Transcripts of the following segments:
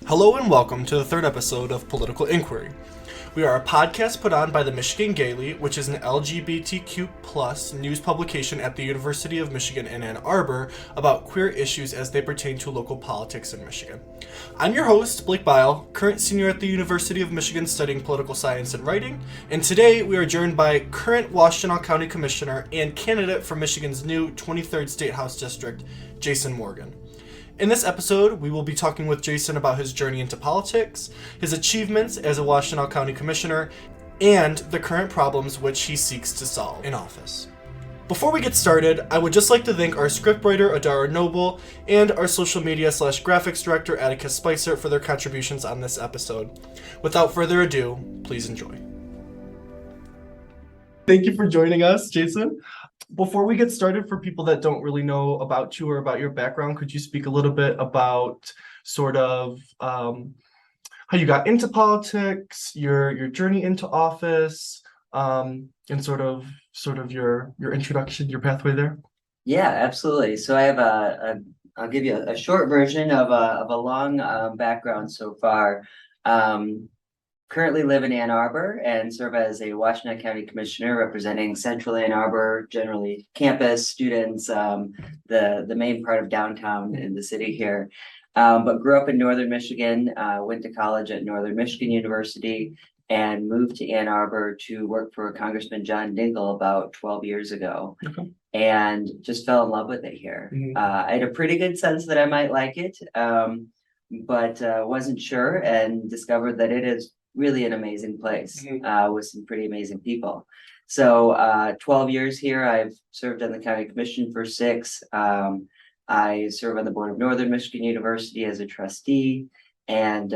Hello and welcome to the third episode of Political In-Queery. We are a podcast put on by the Michigan Daily, which is an LGBTQ plus news publication at the University of Michigan in Ann Arbor about queer issues as they pertain to local politics in Michigan. I'm your host, Blake Bile, current senior at the University of Michigan studying political science and writing, and today we are joined by current Washtenaw County Commissioner and candidate for Michigan's new 23rd State House District, Jason Morgan. In this episode, we will be talking with Jason about his journey into politics, his achievements as a Washtenaw County Commissioner, and the current problems which he seeks to solve in office. Before we get started, I would just like to thank our scriptwriter, Adara Noble, and our social media/graphics director, Atticus Spicer, for their contributions on this episode. Without further ado, please enjoy. Thank you for joining us, Jason. Before we get started, for people that don't really know about you or about your background, could you speak a little bit about sort of how you got into politics, your journey into office, and sort of your introduction, your pathway there? Yeah, absolutely. So I have I'll give you a short version of a long background so far. Currently live in Ann Arbor and serve as a Washtenaw County Commissioner representing Central Ann Arbor, generally campus, students, the main part of downtown in the city here. But grew up in Northern Michigan, went to college at Northern Michigan University, and moved to Ann Arbor to work for Congressman John Dingell about 12 years ago. Okay. And just fell in love with it here. Mhm. I had a pretty good sense that I might like it, but wasn't sure, and discovered that it is really an amazing place with some pretty amazing people. So 12 years here. I've served on the county commission for 6. I serve on the board of Northern Michigan University as a trustee and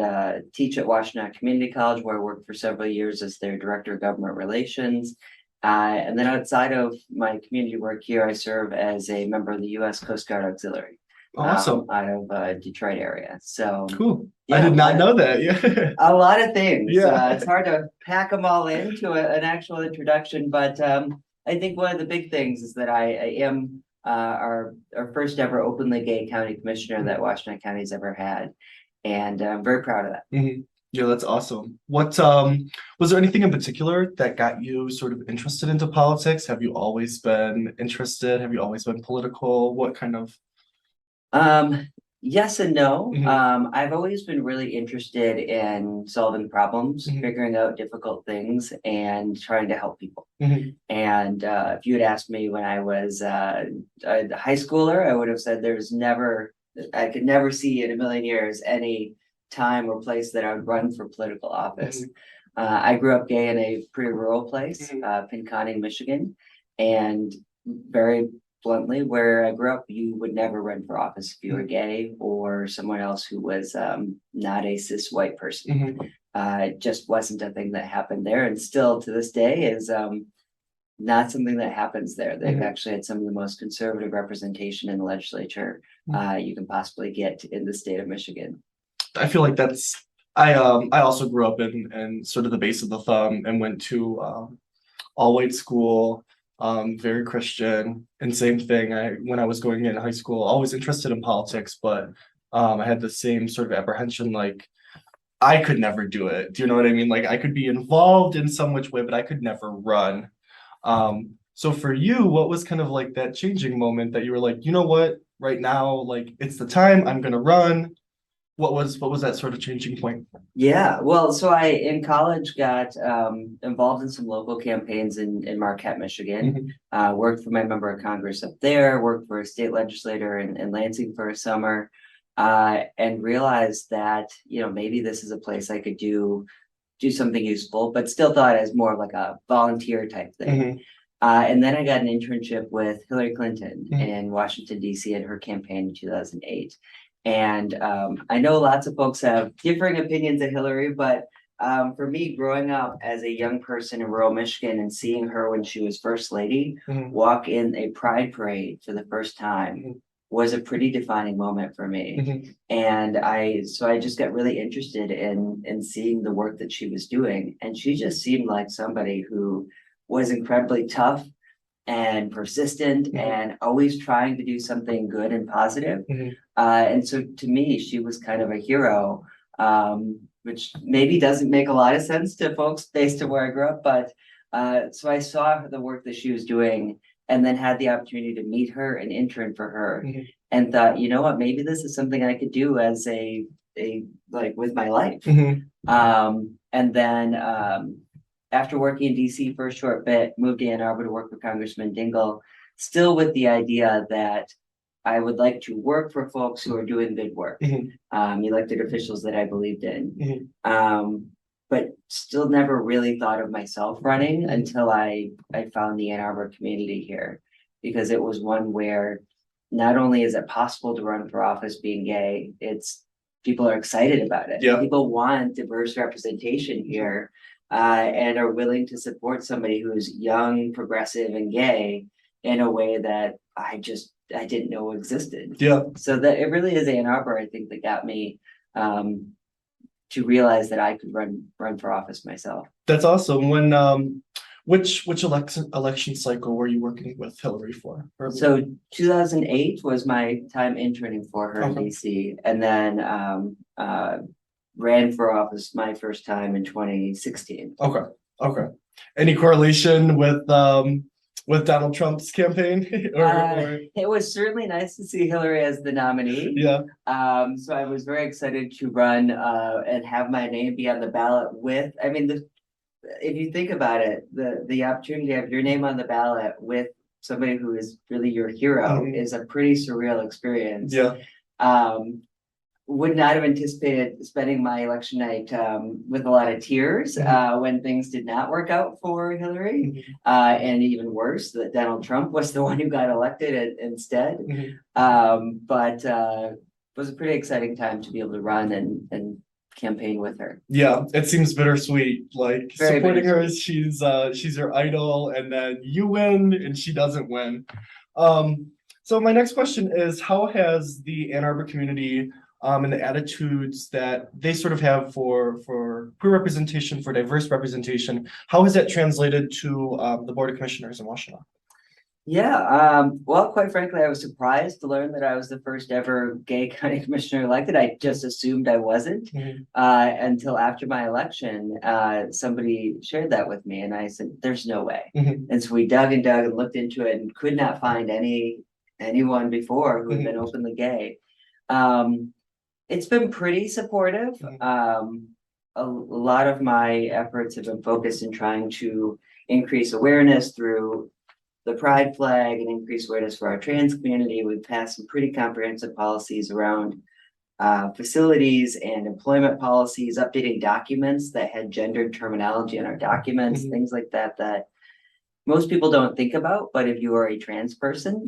teach at Washtenaw Community College, where I worked for several years as their director of government relations. And then outside of my community work here, I serve as a member of the U.S. Coast Guard Auxiliary. Awesome. Out of Detroit area. So Cool. yeah, I did not know that. Yeah. a lot of things. Yeah. It's hard to pack them all into an actual introduction, but I think one of the big things is that I am our first ever openly gay county commissioner that Washtenaw County's ever had, and I'm very proud of that. Mm-hmm. Yeah, that's awesome. What was there anything in particular that got you sort of interested into politics? Have you always been interested? Have you always been political? What kind of Yes and no. Mhm. I've always been really interested in solving problems, Mhm. figuring out difficult things, and trying to help people. Mhm. And if you had asked me when I was a high schooler, I would have said I could never see in a million years any time or place that I would run for political office. I grew up gay in a pretty rural place, Pinconning, Michigan, and very bluntly, where I grew up, you would never run for office if you were gay or someone else who was not a cis white person. It just wasn't a thing that happened there, and still to this day is not something that happens there. They've actually had some of the most conservative representation in the legislature you can possibly get in the state of Michigan. I feel like that's I also grew up in sort of the base of the thumb and went to all white school, very Christian, and same thing. When I was going in high school, always interested in politics, but I had the same sort of apprehension, like I could never do it. Do you know what I mean? Like I could be involved in some which way, but I could never run. So for you, what was kind of like that changing moment that you were like, you know what, right now, like it's the time, I'm gonna run. What was that sort of changing point? Yeah, well, so I in college got involved in some local campaigns in Marquette, Michigan. Worked for my member of Congress up there, worked for a state legislator in Lansing for a summer, and realized that, maybe this is a place I could do something useful, but still thought as more like a volunteer type thing. And then I got an internship with Hillary Clinton in Washington, D.C. in her campaign in 2008. And I know lots of folks have differing opinions of Hillary, but for me, growing up as a young person in rural Michigan and seeing her when she was first lady walk in a pride parade for the first time was a pretty defining moment for me. And I just got really interested in seeing the work that she was doing. And she just seemed like somebody who was incredibly tough and persistent and always trying to do something good and positive. And so to me, she was kind of a hero which maybe doesn't make a lot of sense to folks based on where I grew up, but so I saw the work that she was doing and then had the opportunity to meet her and intern for her and thought, you know what, maybe this is something I could do as a like with my life. And then after working in DC for a short bit, moved to Ann Arbor to work with Congressman Dingell, still with the idea that I would like to work for folks who are doing good work, elected officials that I believed in. But still never really thought of myself running until I found the Ann Arbor community here, because it was one where not only is it possible to run for office being gay, it's people are excited about it. People want diverse representation here, and are willing to support somebody who's young, progressive, and gay in a way that I didn't know existed. So that it really is Ann Arbor, I think, that got me to realize that I could run for office myself. That's awesome. When which election cycle were you working with Hillary for? So 2008 was my time interning for her in DC, and then ran for office my first time in 2016. Okay. Any correlation with Donald Trump's campaign? It was certainly nice to see Hillary as the nominee. So I was very excited to run and have my name be on the ballot with, I mean, if you think about it, the opportunity to have your name on the ballot with somebody who is really your hero is a pretty surreal experience. Would not have anticipated spending my election night with a lot of tears when things did not work out for Hillary. And even worse, that Donald Trump was the one who got elected instead. But it was a pretty exciting time to be able to run and campaign with her. Yeah, it seems bittersweet. Like Very supporting her, she's your idol, and then you win and she doesn't win. So my next question is, how has the Ann Arbor community and the attitudes that they sort of have for queer representation, for diverse representation, how has that translated to the Board of Commissioners in Washtenaw? Well, quite frankly, I was surprised to learn that I was the first ever gay county commissioner elected. I just assumed I wasn't until after my election. Somebody shared that with me, and I said, "There's no way." And so we dug and looked into it, and could not find anyone before who had been openly gay. It's been pretty supportive. A lot of my efforts have been focused in trying to increase awareness through the pride flag and increase awareness for our trans community. We've passed some pretty comprehensive policies around facilities and employment policies, updating documents that had gendered terminology in our documents, things like that, that most people don't think about. But if you are a trans person,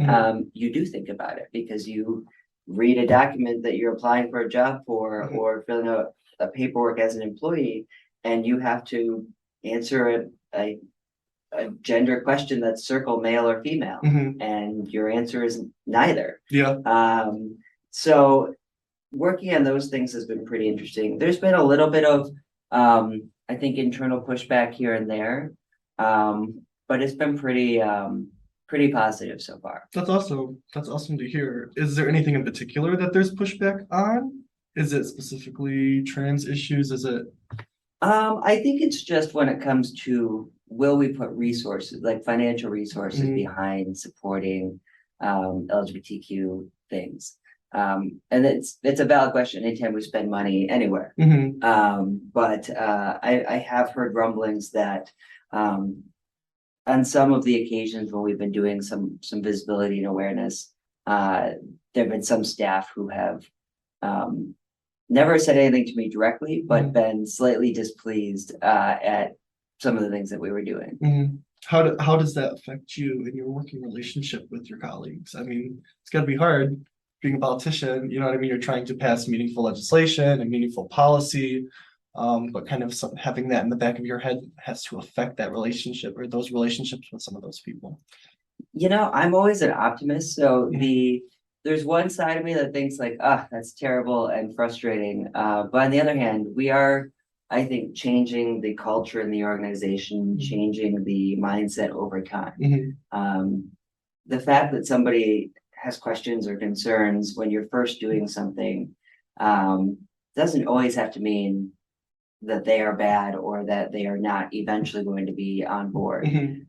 you do think about it, because you read a document that you're applying for a job for or filling out a paperwork as an employee, and you have to answer a gender question that's circle male or female, and your answer is neither. So working on those things has been pretty interesting. There's been a little bit of I think internal pushback here and there, but it's been pretty positive so far. That's awesome to hear. Is there anything in particular that there's pushback on? Is it specifically trans issues? Is it? I think it's just when it comes to, will we put resources, like financial resources behind supporting LGBTQ things? And it's a valid question anytime we spend money anywhere. But I have heard rumblings that on some of the occasions when we've been doing some visibility and awareness, there have been some staff who have never said anything to me directly, but been slightly displeased at some of the things that we were doing. How does that affect you in your working relationship with your colleagues? I mean, it's got to be hard being a politician. You know what I mean? You're trying to pass meaningful legislation and meaningful policy, but kind of having that in the back of your head has to affect that relationship or those relationships with some of those people. You know, I'm always an optimist, so there's one side of me that thinks like, that's terrible and frustrating. But on the other hand, we are, I think, changing the culture in the organization, changing the mindset over time. The fact that somebody has questions or concerns when you're first doing something, doesn't always have to mean that they are bad or that they are not eventually going to be on board.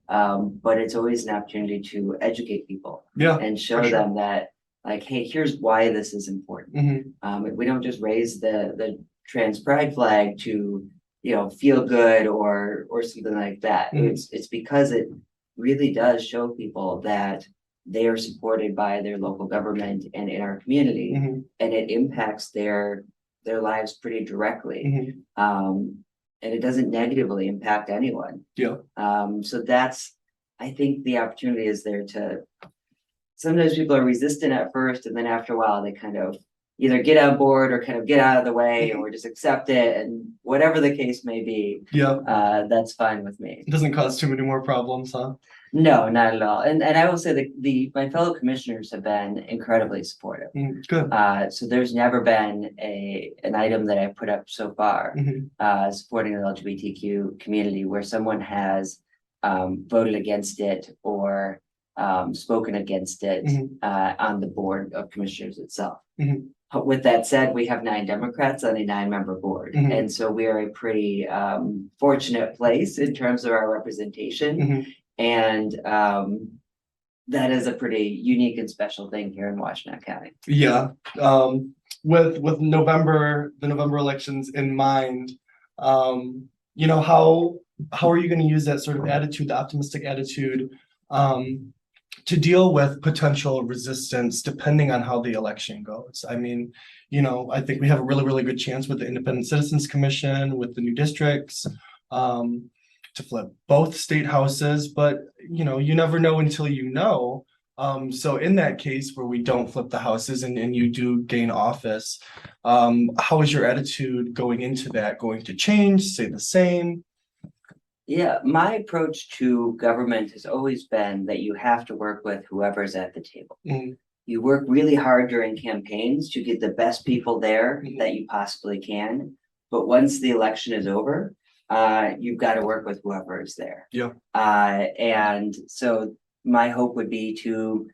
But it's always an opportunity to educate people and show them that, like, hey, here's why this is important. We don't just raise the trans pride flag to, feel good or something like that. It's because it really does show people that they are supported by their local government and in our community, and it impacts their lives pretty directly. And it doesn't negatively impact anyone. So that's, I think the opportunity is there to, sometimes people are resistant at first, and then after a while, they kind of either get on board or kind of get out of the way or just accept it, and whatever the case may be, that's fine with me. It doesn't cause too many more problems, huh? No, not at all. And I will say that my fellow commissioners have been incredibly supportive. Good. So there's never been an item that I've put up so far supporting the LGBTQ community where someone has voted against it or spoken against it on the board of commissioners itself. With that said, we have 9 Democrats on a 9-member board. And so we are a pretty fortunate place in terms of our representation. And that is a pretty unique and special thing here in Washtenaw County. With the November elections in mind, how are you going to use that sort of attitude, the optimistic attitude, to deal with potential resistance depending on how the election goes? I mean, I think we have a really, really good chance with the Independent Citizens Commission, with the new districts, to flip both state houses, but you never know until you know. So in that case where we don't flip the houses and you do gain office, how is your attitude going into that going to change, stay the same? Yeah, my approach to government has always been that you have to work with whoever's at the table. You work really hard during campaigns to get the best people there that you possibly can. But once the election is over, you've got to work with whoever is there. And so my hope would be to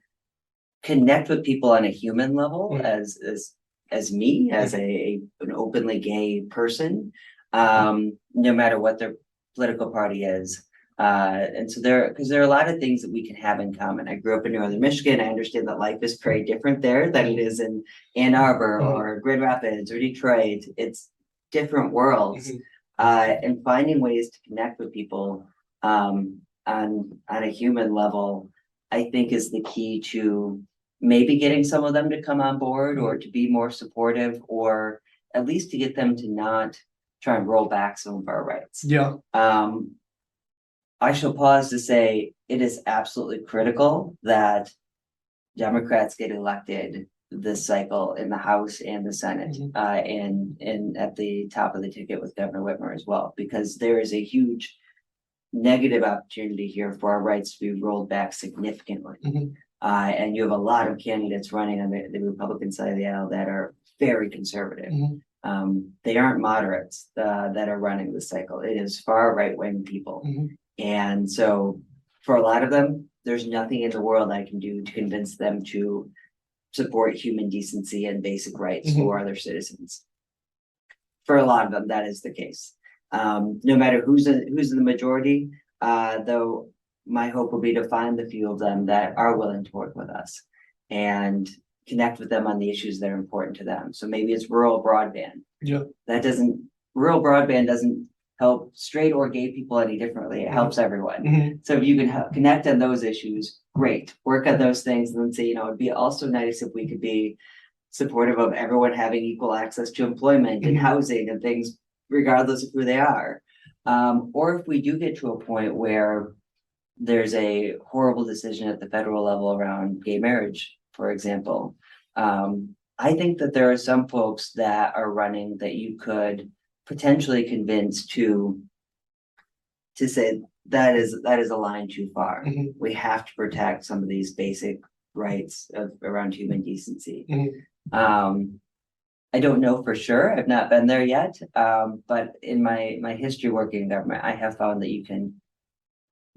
connect with people on a human level as me, as an openly gay person, no matter what their political party is. And so because there are a lot of things that we can have in common. I grew up in Northern Michigan. I understand that life is very different there than it is in Ann Arbor or Grand Rapids or Detroit. It's different worlds. And finding ways to connect with people on a human level, I think is the key to maybe getting some of them to come on board or to be more supportive, or at least to get them to not try and roll back some of our rights. I shall pause to say it is absolutely critical that Democrats get elected this cycle in the House and the Senate, and at the top of the ticket with Governor Whitmer as well, because there is a huge negative opportunity here for our rights to be rolled back significantly. And you have a lot of candidates running on the Republican side of the aisle that are very conservative. They aren't moderates that are running the cycle. It is far right-wing people. And so for a lot of them, there's nothing in the world I can do to convince them to support human decency and basic rights for other citizens. For a lot of them, that is the case. No matter who's in the majority, though, my hope will be to find the few of them that are willing to work with us and connect with them on the issues that are important to them. So maybe it's rural broadband. Rural broadband doesn't help straight or gay people any differently. It helps everyone. So if you can connect on those issues, great. Work on those things, and then say, it'd be also nice if we could be supportive of everyone having equal access to employment and housing and things, regardless of who they are. Or if we do get to a point where there's a horrible decision at the federal level around gay marriage, for example, I think that there are some folks that are running that you could potentially convince to say that is a line too far. We have to protect some of these basic rights around human decency. I don't know for sure. I've not been there yet. But in my history working in government, I have found that you can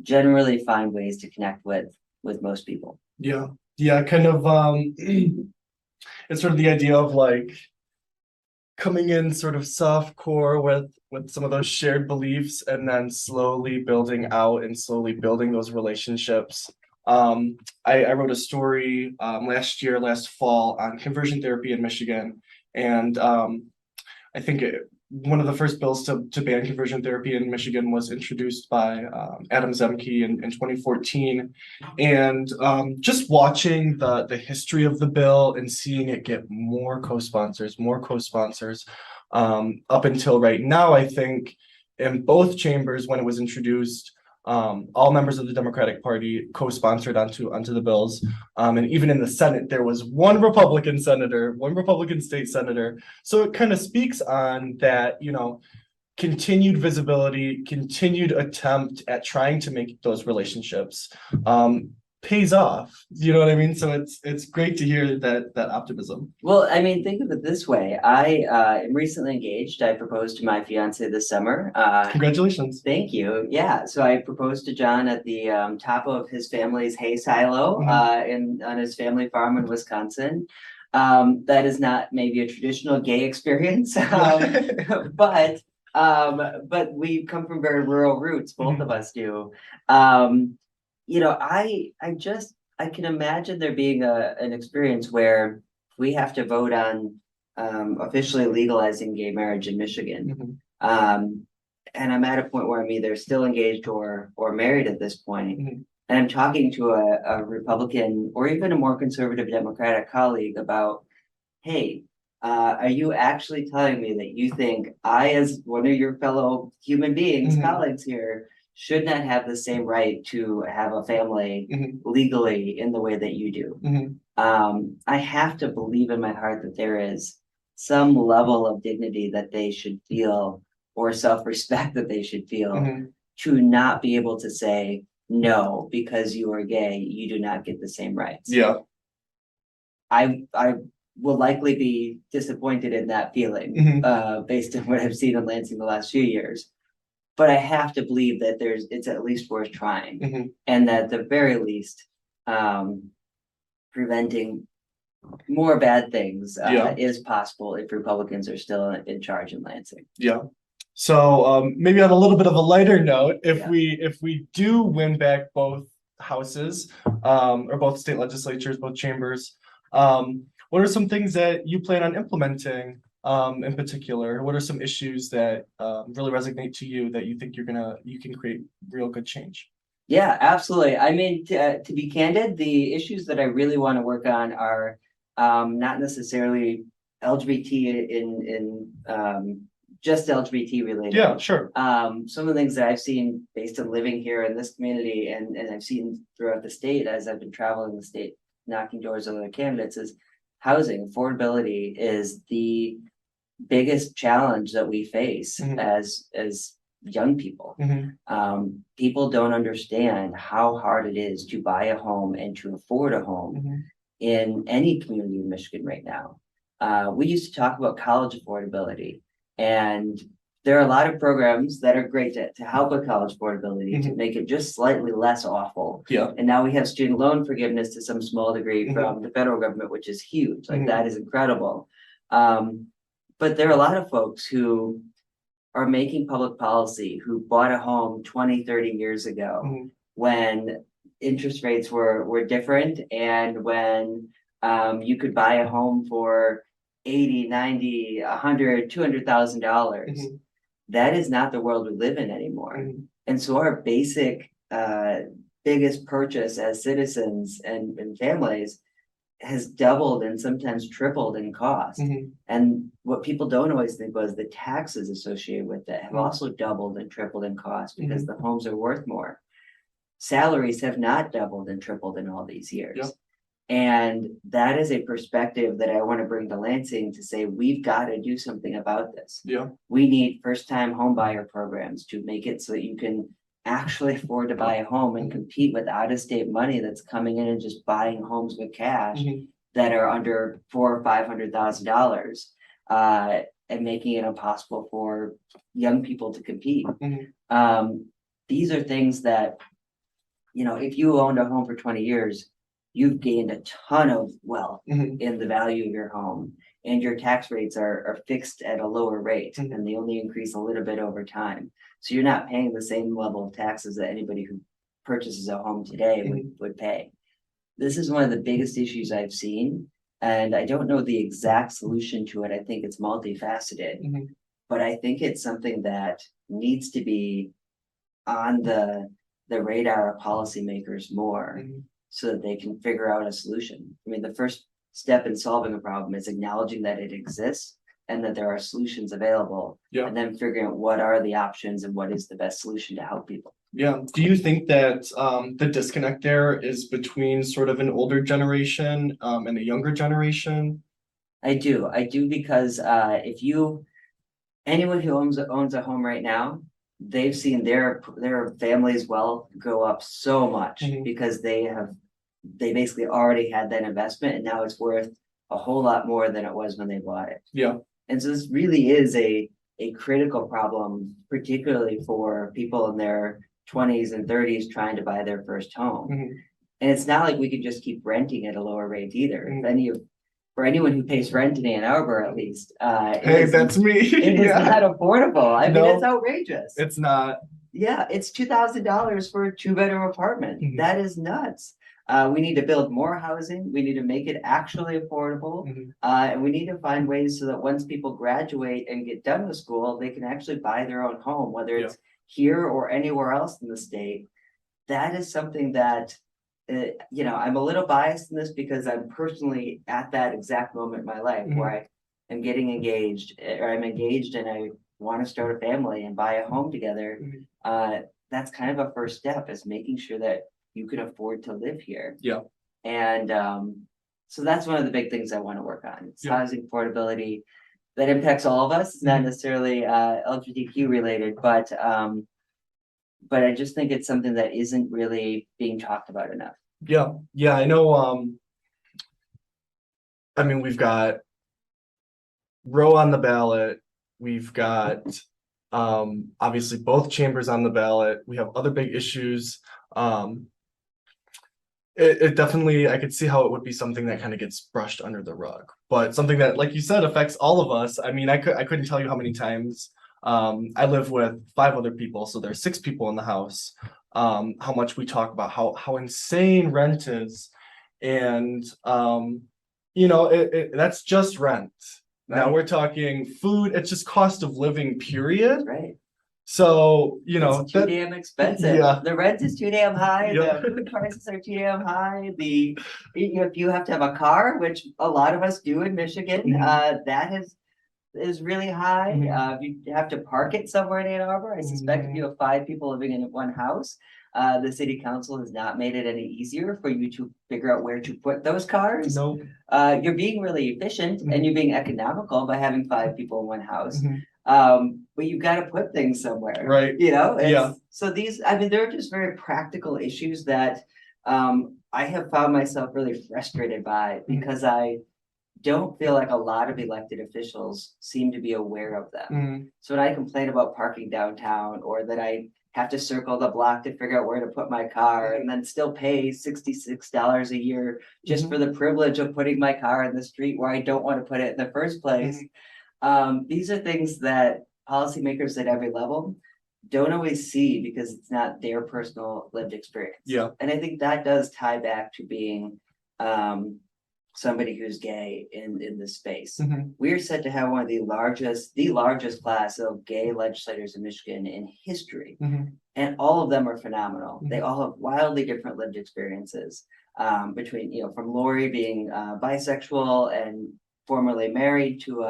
generally find ways to connect with most people. Kind of it's sort of the idea of like coming in sort of soft core with some of those shared beliefs, and then slowly building out and slowly building those relationships. I wrote a story last fall on conversion therapy in Michigan, and I think one of the first bills to ban conversion therapy in Michigan was introduced by Adam Zemke in 2014. And just watching the history of the bill and seeing it get more co-sponsors, up until right now, I think in both chambers when it was introduced, all members of the Democratic Party co-sponsored onto the bills. And even in the Senate, there was one Republican state senator. So it kind of speaks on that, continued visibility, continued attempt at trying to make those relationships pays off. You know what I mean? So it's great to hear that optimism. Well, I mean, think of it this way. I am recently engaged. I proposed to my fiance this summer. Congratulations. Thank you. Yeah. So I proposed to John at the top of his family's hay silo on his family farm in Wisconsin. That is not maybe a traditional gay experience, but we come from very rural roots. Both of us do. I can imagine there being an experience where we have to vote on officially legalizing gay marriage in Michigan. And I'm at a point where I'm either still engaged or married at this point. And I'm talking to a Republican or even a more conservative Democratic colleague about, hey, are you actually telling me that you think I, as one of your fellow human beings, colleagues here, should not have the same right to have a family legally in the way that you do? I have to believe in my heart that there is some level of dignity that they should feel, or self-respect that they should feel, to not be able to say, no, because you are gay, you do not get the same rights. Yeah. I will likely be disappointed in that feeling, based on what I've seen in Lansing the last few years. But I have to believe that it's at least worth trying, and that at the very least, preventing more bad things is possible if Republicans are still in charge in Lansing. Yeah. So maybe on a little bit of a lighter note, if we do win back both houses, or both state legislatures, both chambers, what are some things that you plan on implementing in particular? What are some issues that really resonate to you that you think you can create real good change? Yeah, absolutely. I mean, to be candid, the issues that I really want to work on are not necessarily LGBT in just LGBT related. Yeah, sure. Some of the things that I've seen based on living here in this community, and I've seen throughout the state as I've been traveling the state, knocking doors on other candidates, is housing affordability is the biggest challenge that we face as young people. People don't understand how hard it is to buy a home and to afford a home in any community in Michigan right now. We used to talk about college affordability, and there are a lot of programs that are great to help with college affordability, to make it just slightly less awful. Yeah. And now we have student loan forgiveness to some small degree from the federal government, which is huge. Like that is incredible. But there are a lot of folks who are making public policy who bought a home 20, 30 years ago when interest rates were different, and when you could buy a home for $80, $90, $100, $200,000. That is not the world we live in anymore. And so our basic biggest purchase as citizens and families has doubled and sometimes tripled in cost. And what people don't always think was the taxes associated with that have also doubled and tripled in cost, because the homes are worth more. Salaries have not doubled and tripled in all these years. Yep. And that is a perspective that I want to bring to Lansing, to say we've got to do something about this. Yeah. We need first-time home buyer programs to make it so that you can actually afford to buy a home and compete with out-of-state money that's coming in and just buying homes with cash that are under $400,000 or $500,000, and making it impossible for young people to compete. These are things that, if you owned a home for 20 years, you've gained a ton of wealth in the value of your home. and your tax rates are fixed at a lower rate, Mhm. and they only increase a little bit over time. So you're not paying the same level of taxes that anybody who purchases a home today would pay. This is one of the biggest issues I've seen, and I don't know the exact solution to it. I think it's multifaceted, Mhm. but I think it's something that needs to be on the radar of policymakers more, Mhm. so that they can figure out a solution. I mean, the first step in solving a problem is acknowledging that it exists and that there are solutions available, Yeah. and then figuring out what are the options and what is the best solution to help people. Yeah. Do you think that the disconnect there is between sort of an older generation and a younger generation? I do because if you anyone who owns a home right now, they've seen their family's wealth go up so much Mhm. because they basically already had that investment, and now it's worth a whole lot more than it was when they bought it. Yeah. And so this really is a critical problem, particularly for people in their 20s and 30s trying to buy their first home. Mhm. And it's not like we can just keep renting at a lower rate either. Mhm. For anyone who pays rent in Ann Arbor, at least, Hey, that's me. it is Yeah. not affordable. I mean, No. it's outrageous. It's not. Yeah, it's $2,000 for a 2-bedroom apartment. Mhm. That is nuts. We need to build more housing. We need to make it actually affordable. Mhm. And we need to find ways so that once people graduate and get done with school, they can actually buy their own home, whether it's here or anywhere else in the state. That is something that, I'm a little biased in this because I'm personally at that exact moment in my life Mhm. where I am getting engaged, or I'm engaged and I want to start a family and buy a home together. Mhm. That's kind of a first step, is making sure that you can afford to live here. Yeah. And so that's one of the big things I want to work on. It's Yeah. housing affordability that impacts all of us. It's not Mhm. necessarily LGBTQ related, but I just think it's something that isn't really being talked about enough. Yeah. Yeah. I know. I mean, we've got Roe on the ballot. We've got obviously both chambers on the ballot. We have other big issues. Um, it definitely, I could see how it would be something that kind of gets brushed under the rug, but something that, like you said, affects all of us. I mean, I couldn't tell you how many times I live with 5 other people, so there's 6 people in the house. How much we talk about how insane rent is, and that's just rent. Now Right. we're talking food. It's just cost of living, period. Right. So It's too damn expensive. Yeah. The rent is too damn high. Yep. The food prices are too damn high. If you have to have a car, which a lot of us do in Michigan, Mhm. that is really high. Mhm. If you have to park it somewhere in Ann Arbor, I suspect if you have 5 people living in one house, the city council has not made it any easier for you to figure out where to put those cars. Nope. You're being really efficient and you're being economical by having 5 people in one house. Mhm. But you've got to put things somewhere. Right. Yeah. So they're just very practical issues that I have found myself really frustrated by, because I don't feel like a lot of elected officials seem to be aware of them. Mhm. So when I complain about parking downtown, or that I have to circle the block to figure out where to put my car, and then still pay $66 a year just for the privilege of putting my car in the street where I don't want to put it in the first place. These are things that policymakers at every level don't always see because it's not their personal lived experience. Yeah. And I think that does tie back to being somebody who's gay in this space. Mhm. We're said to have one of the largest class of gay legislators in Michigan in history. Mhm. And all of them are phenomenal. They Mhm. all have wildly different lived experiences. Between, from Lori being bisexual and formerly married to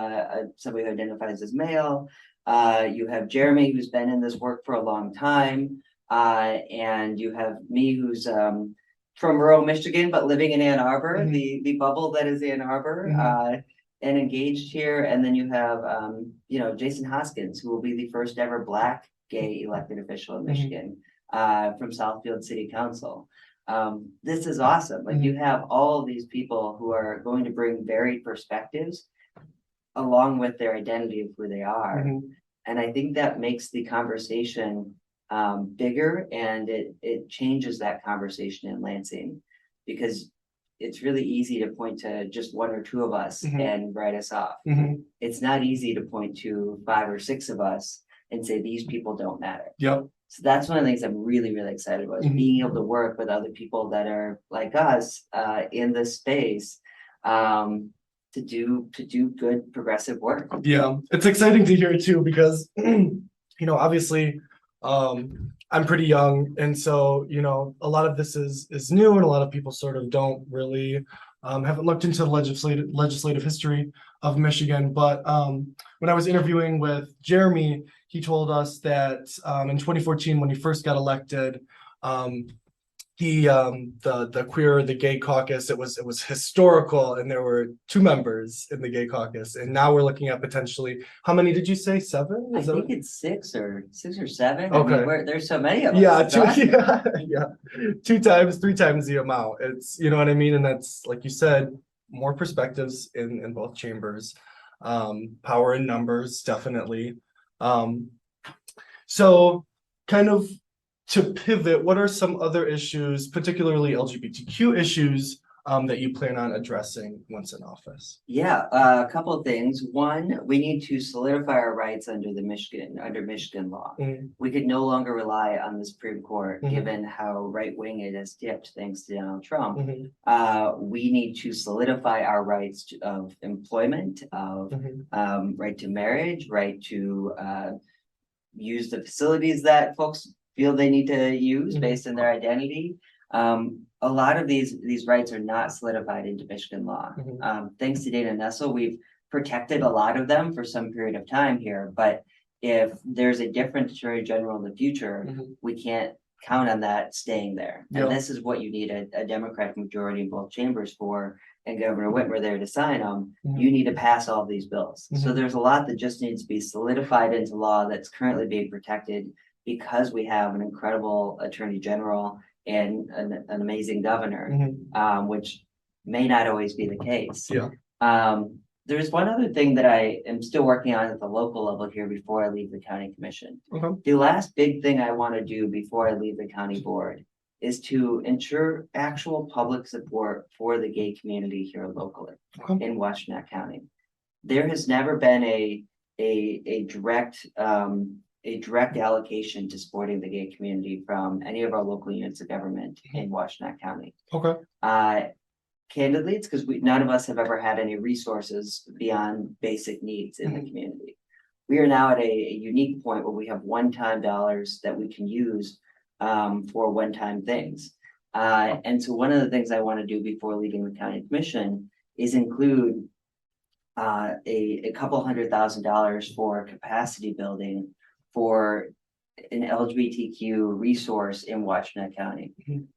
somebody who identifies as male. You have Jeremy, who's been in this work for a long time. And you have me, who's from rural Michigan, but living in Ann Arbor, the bubble that is Ann Arbor, and engaged here. And then you have, Jason Hoskins, who will be the first ever Black gay elected official in Michigan, from Southfield City Council. This is awesome. Like, you have all of these people who are going to bring varied perspectives along with their identity of who they are. And I think that makes the conversation bigger, and it changes that conversation in Lansing, because it's really easy to point to just one or two of us and write us off. It's not easy to point to 5 or 6 of us and say these people don't matter. Yep. So that's one of the things I'm really, really excited about, is being able to work with other people that are like us in this space to do good progressive work. Yeah, it's exciting to hear too, because obviously I'm pretty young, and so a lot of this is new, and a lot of people sort of don't really haven't looked into the legislative history of Michigan. But when I was interviewing with Jeremy, he told us that in 2014, when he first got elected, the gay caucus, it was historical, and there were 2 members in the gay caucus, and now we're looking at potentially, how many did you say, 7? I think it's 6 or 7. Okay. I mean, there's so many of us. Yeah, 2 times, 3 times the amount. It's, you know what I mean? And that's, like you said, more perspectives in both chambers. Power in numbers, definitely. So kind of to pivot, what are some other issues, particularly LGBTQ issues, that you plan on addressing once in office? Yeah, a couple of things. One, we need to solidify our rights under Michigan law. We could no longer rely on the Supreme Court, given how right-wing it has tipped thanks to Donald Trump. We need to solidify our rights of employment, of right to marriage, right to use the facilities that folks feel they need to use based on their identity. A lot of these rights are not solidified into Michigan law. Thanks to Dana Nessel, we've protected a lot of them for some period of time here, but if there's a different Attorney General in the future, we can't count on that staying there. And this is what you need a Democratic majority in both chambers for, and Governor Whitmer there to sign them. You need to pass all these bills. So there's a lot that just needs to be solidified into law that's currently being protected, because we have an incredible Attorney General and an amazing governor, which may not always be the case. There's one other thing that I am still working on at the local level here before I leave the county commission. The last big thing I want to do before I leave the county board is to ensure actual public support for the gay community here locally in Washtenaw County. There has never been a direct allocation to supporting the gay community from any of our local units of government in Washtenaw County. Candidly, it's because none of us have ever had any resources beyond basic needs in the community. We are now at a unique point where we have one-time dollars that we can use for one-time things. And so one of the things I want to do before leaving the county commission is include a couple $100,000 for capacity building for an LGBTQ resource in Washtenaw County.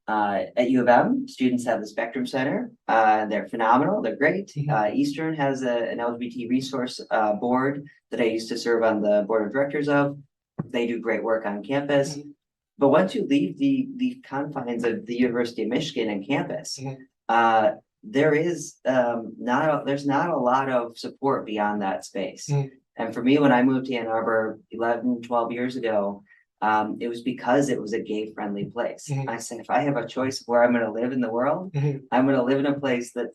At U of M, students have the Spectrum Center. They're phenomenal. They're great. Eastern has an LGBT resource board that I used to serve on the board of directors of. They do great work on campus. But once you leave the confines of the University of Michigan and campus, there's not a lot of support beyond that space. And for me, when I moved to Ann Arbor 11, 12 years ago, it was because it was a gay-friendly place. I said, if I have a choice of where I'm going to live in the world, I'm going to live in a place that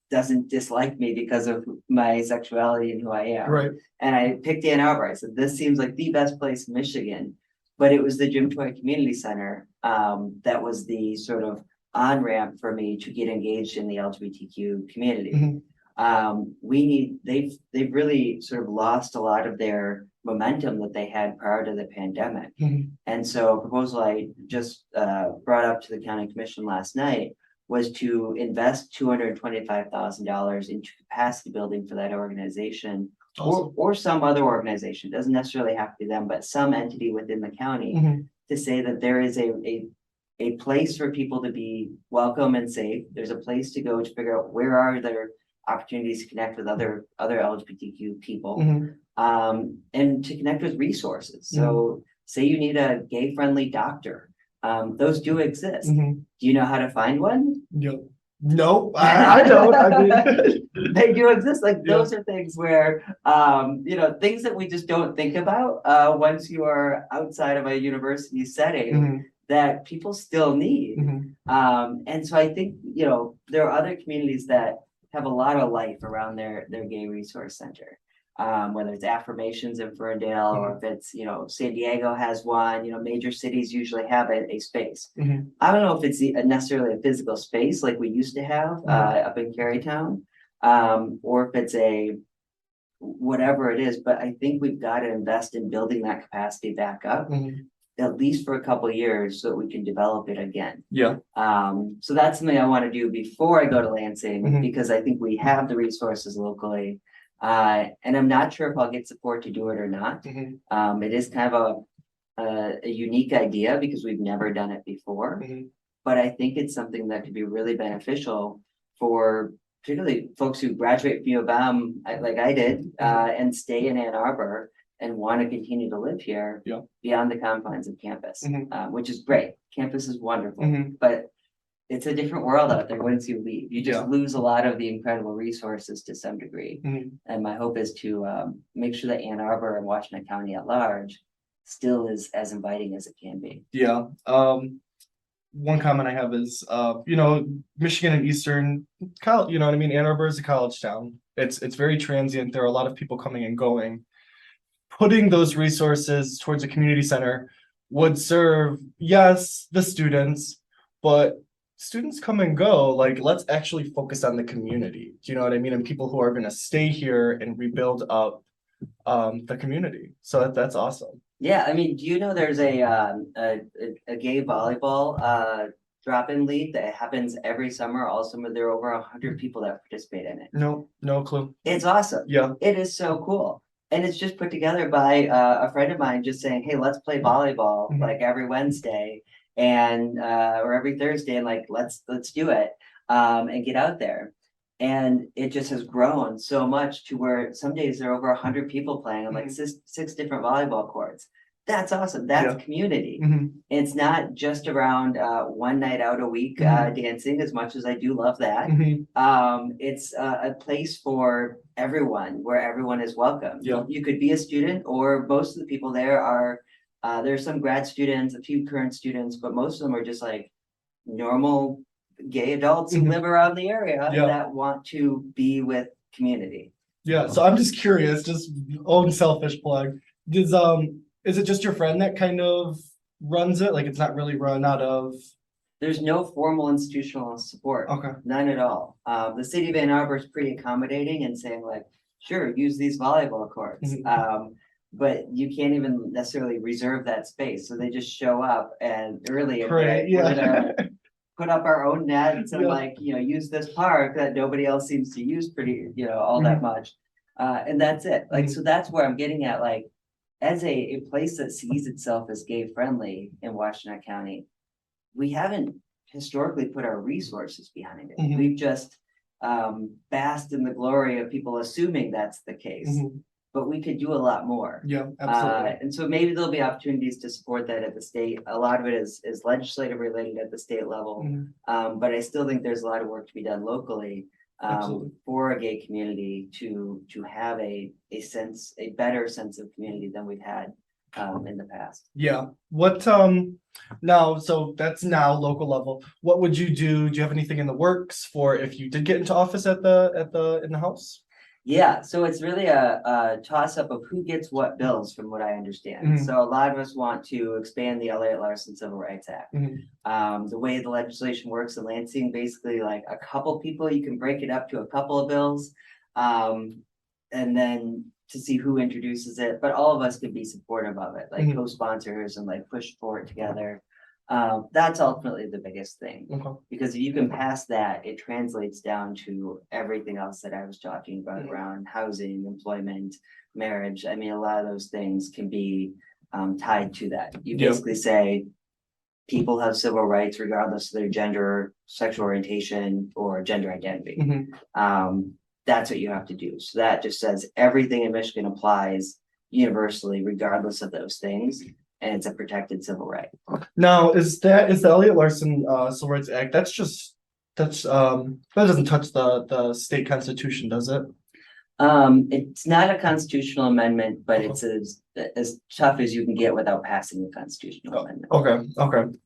doesn't dislike me because of my sexuality and who I am. And I picked Ann Arbor. I said, this seems like the best place in Michigan. But it was the Jim Toy Community Center that was the sort of on-ramp for me to get engaged in the LGBTQ community. They've really sort of lost a lot of their momentum that they had prior to the pandemic. And so a proposal I just brought up to the county commission last night was to invest $225,000 into capacity building for that organization. Or some other organization. Doesn't necessarily have to be them, but some entity within the county to say that there is a place for people to be welcome and safe. There's a place to go to figure out where are there opportunities to connect with other LGBTQ people, and to connect with resources. So say you need a gay-friendly doctor. Those do exist. Do you know how to find one? No, I don't. I mean, they do exist. Like those are things where, things that we just don't think about once you are outside of a university setting. that people still need. And so I think, there are other communities that have a lot of life around their gay resource center. Whether it's Affirmations in Ferndale or if it's, San Diego has one, major cities usually have a space. I don't know if it's necessarily a physical space like we used to have up in Carytown, or if it's a whatever it is, but I think we've got to invest in building that capacity back up. At least for a couple of years so that we can develop it again. Yeah. So that's something I want to do before I go to Lansing because I think we have the resources locally. And I'm not sure if I'll get support to do it or not. It is kind of a unique idea because we've never done it before. But I think it's something that could be really beneficial for particularly folks who graduate from U of M, like I did, and stay in Ann Arbor and want to continue to live here beyond the confines of campus, which is great. Campus is wonderful, but it's a different world out there once you leave. You just lose a lot of the incredible resources to some degree. And my hope is to make sure that Ann Arbor and Washtenaw County at large still is as inviting as it can be. Yeah. One comment I have is, Michigan and Eastern college, you know what I mean? Ann Arbor is a college town. It's very transient. There are a lot of people coming and going. Putting those resources towards a community center would serve, yes, the students, but students come and go. Like, let's actually focus on the community. Do you know what I mean? And people who are going to stay here and rebuild up the community. So that's awesome. Yeah, I mean, do you know there's a gay volleyball drop-in league that happens every summer? All summer, there are over 100 people that participate in it. No clue. It's awesome. Yeah, it is so cool. And it's just put together by a friend of mine just saying, hey, let's play volleyball like every Wednesday and or every Thursday, and like let's do it and get out there. And it just has grown so much to where some days there are over 100 people playing on like six different volleyball courts. That's awesome. That's community. It's not just around one night out a week dancing, as much as I do love that. It's a place for everyone where everyone is welcome. You could be a student, or most of the people there are there's some grad students, a few current students, but most of them are just like normal gay adults who live around the area that want to be with community. Yeah, so I'm just curious, just own selfish plug. Is it just your friend that kind of runs it? Like, it's not really run out of... There's no formal institutional support. Okay. None at all. The city of Ann Arbor is pretty accommodating and saying like, sure, use these volleyball courts. But you can't even necessarily reserve that space. So they just show up and early and we're gonna put up our own nets and like, use this park that nobody else seems to use all that much. And that's it. Like, so that's where I'm getting at, like, as a place that sees itself as gay friendly in Washtenaw County, we haven't historically put our resources behind it. We've just basked in the glory of people assuming that's the case. But we could do a lot more. Yeah, absolutely. And so maybe there'll be opportunities to support that at the state. A lot of it is legislative related at the state level. But I still think there's a lot of work to be done locally for a gay community to have a better sense of community than we've had in the past. Yeah. What now, so that's now local level. What would you do? Do you have anything in the works for if you did get into office in the House? Yeah, so it's really a toss-up of who gets what bills, from what I understand. So a lot of us want to expand the Elliott Larson Civil Rights Act. The way the legislation works in Lansing, basically like a couple people, you can break it up to a couple of bills, and then to see who introduces it. But all of us could be supportive of it, like co-sponsors and like push for it together. That's ultimately the biggest thing, because if you can pass that, it translates down to everything else that I was talking about around housing, employment, marriage. I mean, a lot of those things can be tied to that. You basically say people have civil rights regardless of their gender, sexual orientation, or gender identity. That's what you have to do. So that just says everything in Michigan applies universally regardless of those things. And it's a protected civil right. Now, is the Elliott Larson Civil Rights Act? That doesn't touch the state constitution, does it? It's not a constitutional amendment, but it's as tough as you can get without passing a constitutional amendment. Okay.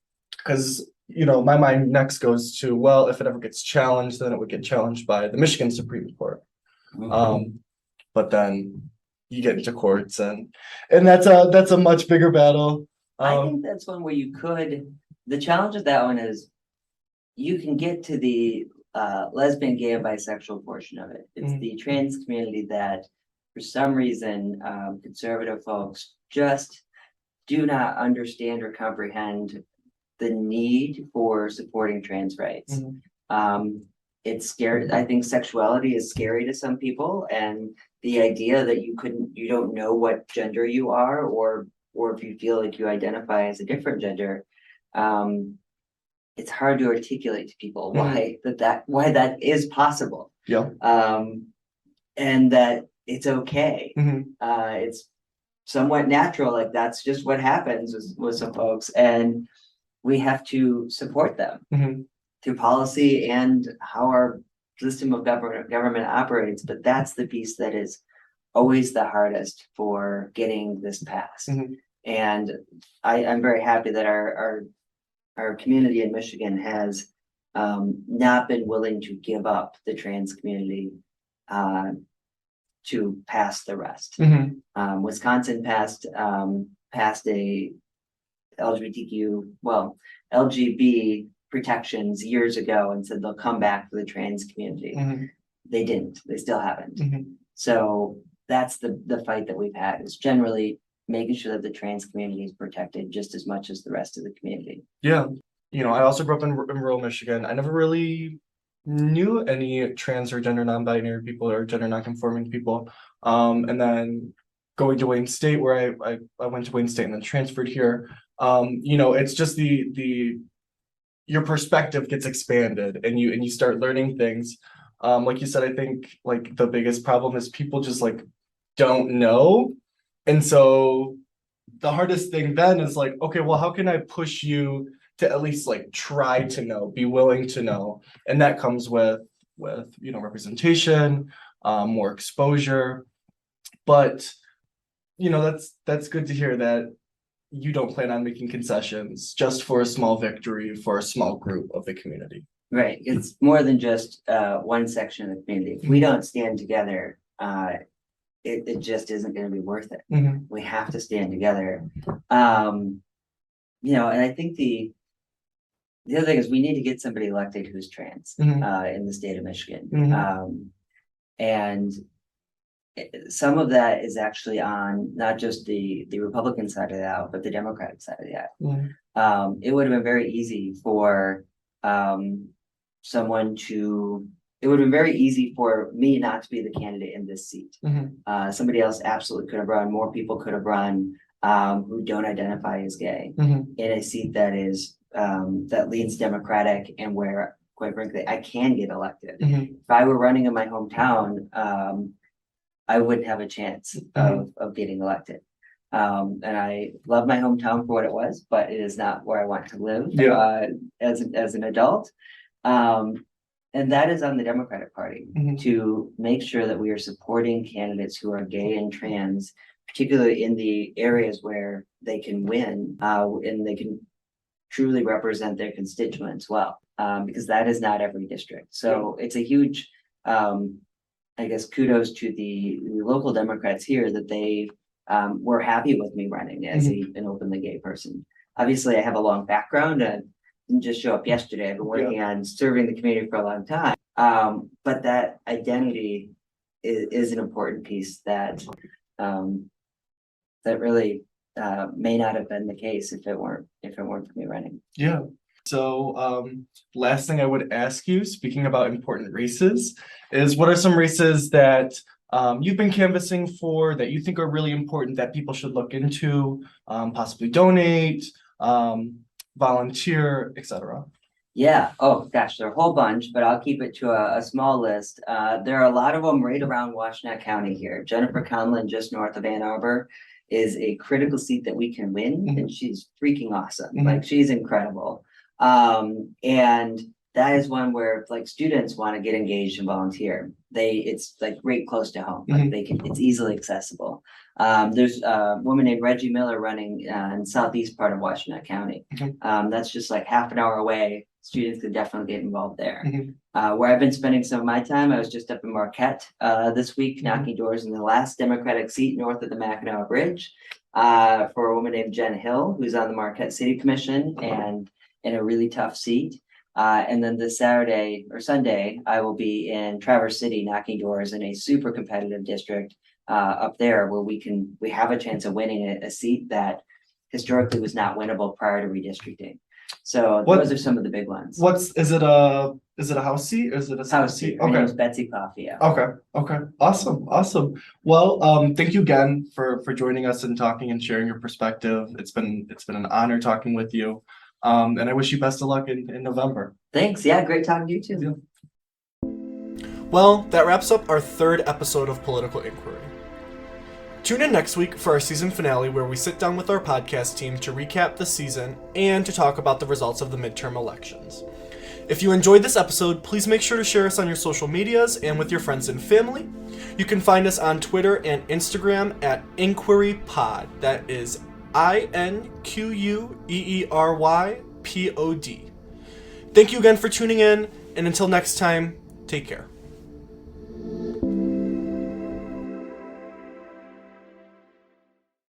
because, my mind next goes to, well, if it ever gets challenged, then it would get challenged by the Michigan Supreme Court. But then you get into courts and that's a much bigger battle. I think that's one where the challenge of that one is you can get to the lesbian, gay, and bisexual portion of it. It's the trans community that, for some reason, conservative folks just do not understand or comprehend the need for supporting trans rights. It's scary. I think sexuality is scary to some people, and the idea that you don't know what gender you are, or if you feel like you identify as a different gender, it's hard to articulate to people why that is possible. Yeah. And that it's okay. It's somewhat natural. Like that's just what happens with some folks, and we have to support them through policy and how our system of government operates. But that's the piece that is always the hardest for getting this passed. And I'm very happy that our community in Michigan has not been willing to give up the trans community to pass the rest. Wisconsin passed a LGB protections years ago and said they'll come back for the trans community. They didn't. They still haven't. So that's the fight that we've had, is generally making sure that the trans community is protected just as much as the rest of the community. Yeah. I also grew up in rural Michigan. I never really knew any trans or gender non-binary people or gender non-conforming people. And then going to Wayne State, where I went to Wayne State and then transferred here. It's just your perspective gets expanded and you start learning things. Like you said, I think like the biggest problem is people just like don't know. And so the hardest thing then is like, okay, well, how can I push you to at least like try to know, be willing to know? And that comes with representation, more exposure. But that's good to hear that you don't plan on making concessions just for a small victory for a small group of the community. Right. It's more than just one section of the community. If we don't stand together, it just isn't going to be worth it. We have to stand together. And I think the other thing is we need to get somebody elected who's trans in the state of Michigan. And some of that is actually on not just the Republican side of the aisle, but the Democratic side of the aisle. It would have been very easy for it would have been very easy for me not to be the candidate in this seat. Somebody else absolutely could have run. More people could have run who don't identify as gay in a seat that is that leans Democratic and where, quite frankly, I can get elected. If I were running in my hometown, I wouldn't have a chance of getting elected. And I love my hometown for what it was, but it is not where I want to live as an adult. And that is on the Democratic Party to make sure that we are supporting candidates who are gay and trans, particularly in the areas where they can win and they can truly represent their constituents well, because that is not every district. So it's a huge, I guess, kudos to the local Democrats here that they were happy with me running as an openly gay person. Obviously, I have a long background and didn't just show up yesterday. I've been working on serving the community for a long time. But that identity is an important piece that really may not have been the case if it weren't for me running. Yeah. So last thing I would ask you, speaking about important races, is what are some races that you've been canvassing for that you think are really important that people should look into, possibly donate, volunteer, etc.? Yeah. Oh gosh, there are a whole bunch, but I'll keep it to a small list. There are a lot of them right around Washtenaw County here. Jennifer Conlon, just north of Ann Arbor, is a critical seat that we can win, and she's freaking awesome. Like, she's incredible. And that is one where like students want to get engaged and volunteer. It's like right close to home. Like it's easily accessible. There's a woman named Reggie Miller running in southeast part of Washtenaw County. That's just like half an hour away. Students could definitely get involved there. Where I've been spending some of my time, I was just up in Marquette this week, knocking doors in the last Democratic seat north of the Mackinac Bridge for a woman named Jen Hill, who's on the Marquette City Commission and in a really tough seat. And then this Saturday or Sunday, I will be in Traverse City knocking doors in a super competitive district up there where we have a chance of winning a seat that historically was not winnable prior to redistricting. So those are some of the big ones. Is it a house seat or is it a house seat? Her name's Betsy Coffey. Yeah. Okay. Awesome. Well, thank you again for joining us and talking and sharing your perspective. It's been an honor talking with you. And I wish you best of luck in November. Thanks. Yeah, great talking to you too. Yeah. Well, that wraps up our third episode of Political Inquiry. Tune in next week for our season finale where we sit down with our podcast team to recap the season and to talk about the results of the midterm elections. If you enjoyed this episode, please make sure to share us on your social medias and with your friends and family. You can find us on Twitter and Instagram at In-Queery Pod. That is INQUEERYPOD. Thank you again for tuning in, and until next time, take care.